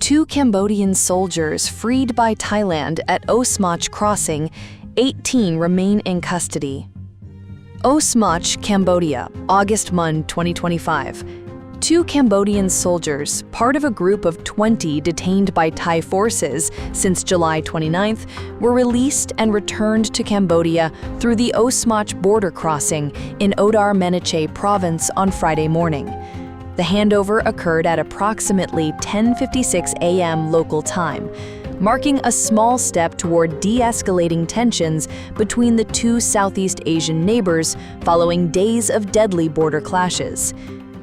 Two Cambodian soldiers freed by Thailand at Osmach Crossing, 18 remain in custody. Osmach, Cambodia, August 1, 2025. Two Cambodian soldiers, part of a group of 20 detained by Thai forces since July 29th, were released and returned to Cambodia through the Osmach border crossing in Odar Meneche province on Friday morning. The handover occurred at approximately 10:56 a.m. local time, marking a small step toward de-escalating tensions between the two Southeast Asian neighbors following days of deadly border clashes.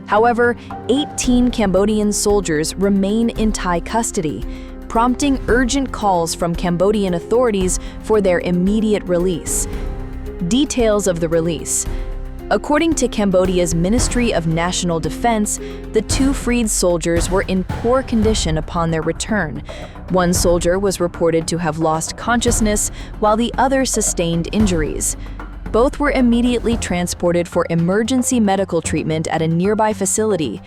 However, 18 Cambodian soldiers remain in Thai custody, prompting urgent calls from Cambodian authorities for their immediate release. Details of the release. According to Cambodia's Ministry of National Defense, the two freed soldiers were in poor condition upon their return. One soldier was reported to have lost consciousness, while the other sustained injuries. Both were immediately transported for emergency medical treatment at a nearby facility.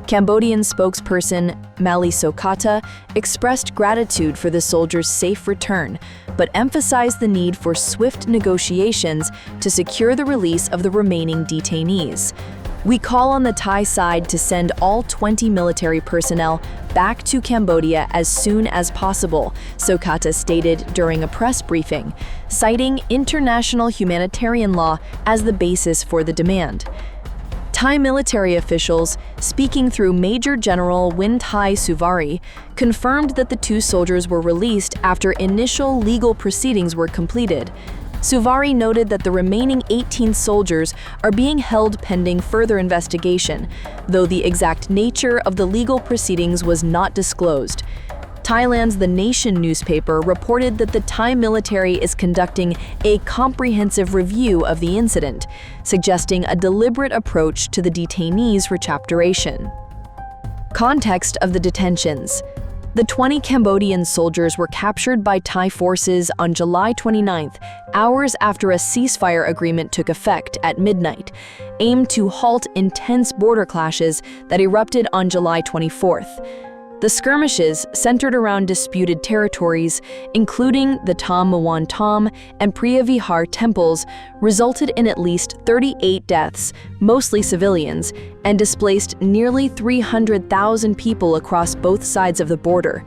Cambodian spokesperson Mali Sokata expressed gratitude for the soldiers' safe return, but emphasized the need for swift negotiations to secure the release of the remaining detainees. "We call on the Thai side to send all 20 military personnel back to Cambodia as soon as possible," Sokata stated during a press briefing, citing international humanitarian law as the basis for the demand. Thai military officials, speaking through Major General Winthai Suvari, confirmed that the two soldiers were released after initial legal proceedings were completed. Suvari noted that the remaining 18 soldiers are being held pending further investigation, though the exact nature of the legal proceedings was not disclosed. Thailand's The Nation newspaper reported that the Thai military is conducting a comprehensive review of the incident, suggesting a deliberate approach to the detainees' recapturation. Context of the detentions. The 20 Cambodian soldiers were captured by Thai forces on July 29th, hours after a ceasefire agreement took effect at midnight, aimed to halt intense border clashes that erupted on July 24th. The skirmishes centered around disputed territories, including the Tam Mawan Tam and Priya Vihar temples, resulted in at least 38 deaths, mostly civilians, and displaced nearly 300,000 people across both sides of the border.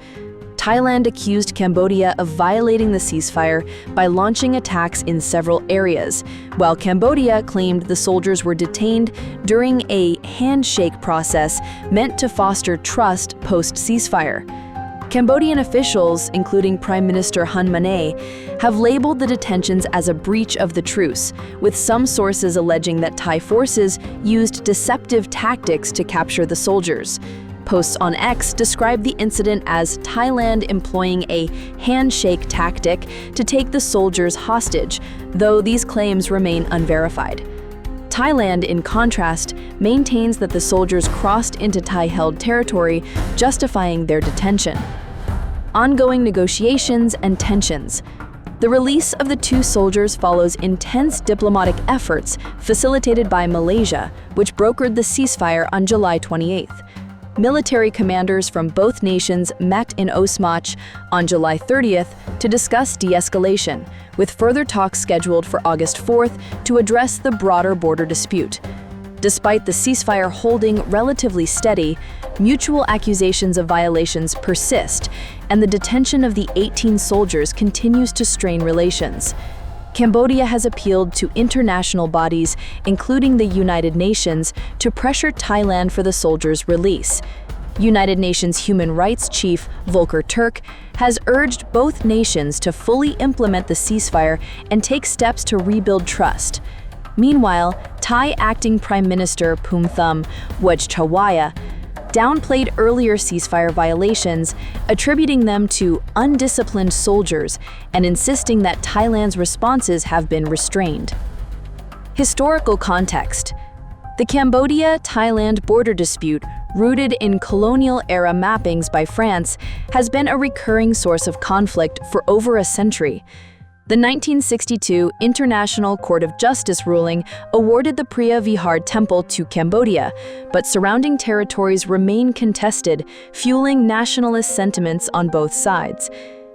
Thailand accused Cambodia of violating the ceasefire by launching attacks in several areas, while Cambodia claimed the soldiers were detained during a handshake process meant to foster trust post-ceasefire. Cambodian officials, including Prime Minister Hun Manet, have labeled the detentions as a breach of the truce, with some sources alleging that Thai forces used deceptive tactics to capture the soldiers. Posts on X describe the incident as Thailand employing a handshake tactic to take the soldiers hostage, though these claims remain unverified. Thailand, in contrast, maintains that the soldiers crossed into Thai-held territory, justifying their detention. Ongoing negotiations and tensions. The release of the two soldiers follows intense diplomatic efforts facilitated by Malaysia, which brokered the ceasefire on July 28th. Military commanders from both nations met in Osmach on July 30th to discuss de-escalation, with further talks scheduled for August 4th to address the broader border dispute. Despite the ceasefire holding relatively steady, mutual accusations of violations persist, and the detention of the 18 soldiers continues to strain relations. Cambodia has appealed to international bodies, including the United Nations, to pressure Thailand for the soldiers' release. United Nations Human Rights Chief Volker Turk has urged both nations to fully implement the ceasefire and take steps to rebuild trust. Meanwhile, Thai Acting Prime Minister Phumtham Wechawaya downplayed earlier ceasefire violations, attributing them to undisciplined soldiers and insisting that Thailand's responses have been restrained. Historical context. The Cambodia-Thailand border dispute, rooted in colonial-era mappings by France, has been a recurring source of conflict for over a century. The 1962 International Court of Justice ruling awarded the Preah Vihear Temple to Cambodia, but surrounding territories remain contested, fueling nationalist sentiments on both sides.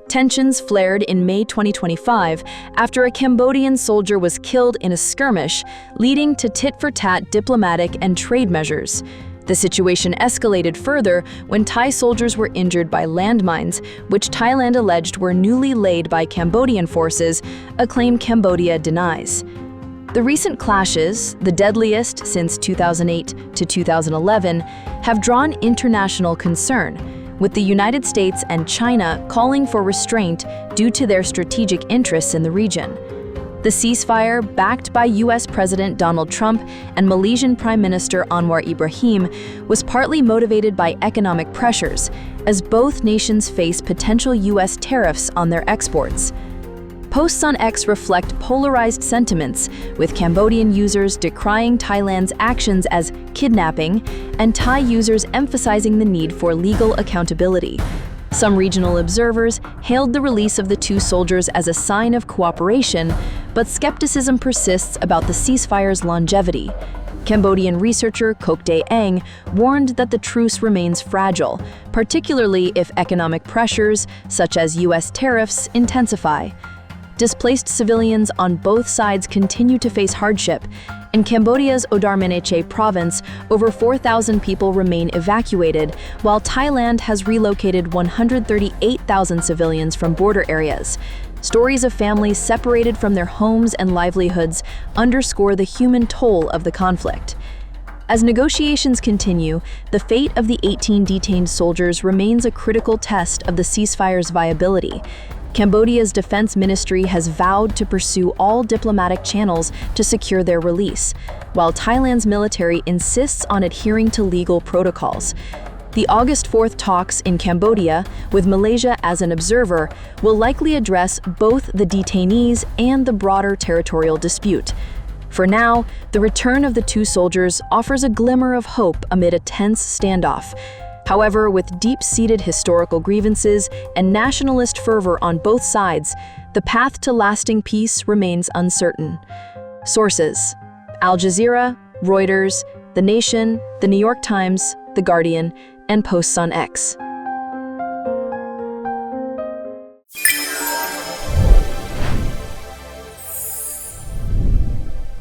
Tensions flared in May 2025 after a Cambodian soldier was killed in a skirmish, leading to tit-for-tat diplomatic and trade measures. The situation escalated further when Thai soldiers were injured by landmines, which Thailand alleged were newly laid by Cambodian forces, a claim Cambodia denies. The recent clashes, the deadliest since 2008 to 2011, have drawn international concern, with the United States and China calling for restraint due to their strategic interests in the region. The ceasefire, backed by U.S. President Donald Trump and Malaysian Prime Minister Anwar Ibrahim, was partly motivated by economic pressures, as both nations face potential U.S. tariffs on their exports. Posts on X reflect polarized sentiments, with Cambodian users decrying Thailand's actions as kidnapping and Thai users emphasizing the need for legal accountability. Some regional observers hailed the release of the two soldiers as a sign of cooperation, but skepticism persists about the ceasefire's longevity. Cambodian researcher Kok Dae Ang warned that the truce remains fragile, particularly if economic pressures, such as U.S. tariffs, intensify. Displaced civilians on both sides continue to face hardship. In Cambodia's Odarmeneche province, over 4,000 people remain evacuated, while Thailand has relocated 138,000 civilians from border areas. Stories of families separated from their homes and livelihoods underscore the human toll of the conflict. As negotiations continue, the fate of the 18 detained soldiers remains a critical test of the ceasefire's viability. Cambodia's defense ministry has vowed to pursue all diplomatic channels to secure their release, while Thailand's military insists on adhering to legal protocols. The August 4th talks in Cambodia, with Malaysia as an observer, will likely address both the detainees and the broader territorial dispute. For now, the return of the two soldiers offers a glimmer of hope amid a tense standoff. However, with deep-seated historical grievances and nationalist fervor on both sides, the path to lasting peace remains uncertain. Sources: Al Jazeera, Reuters, The Nation, The New York Times, The Guardian, and posts on X.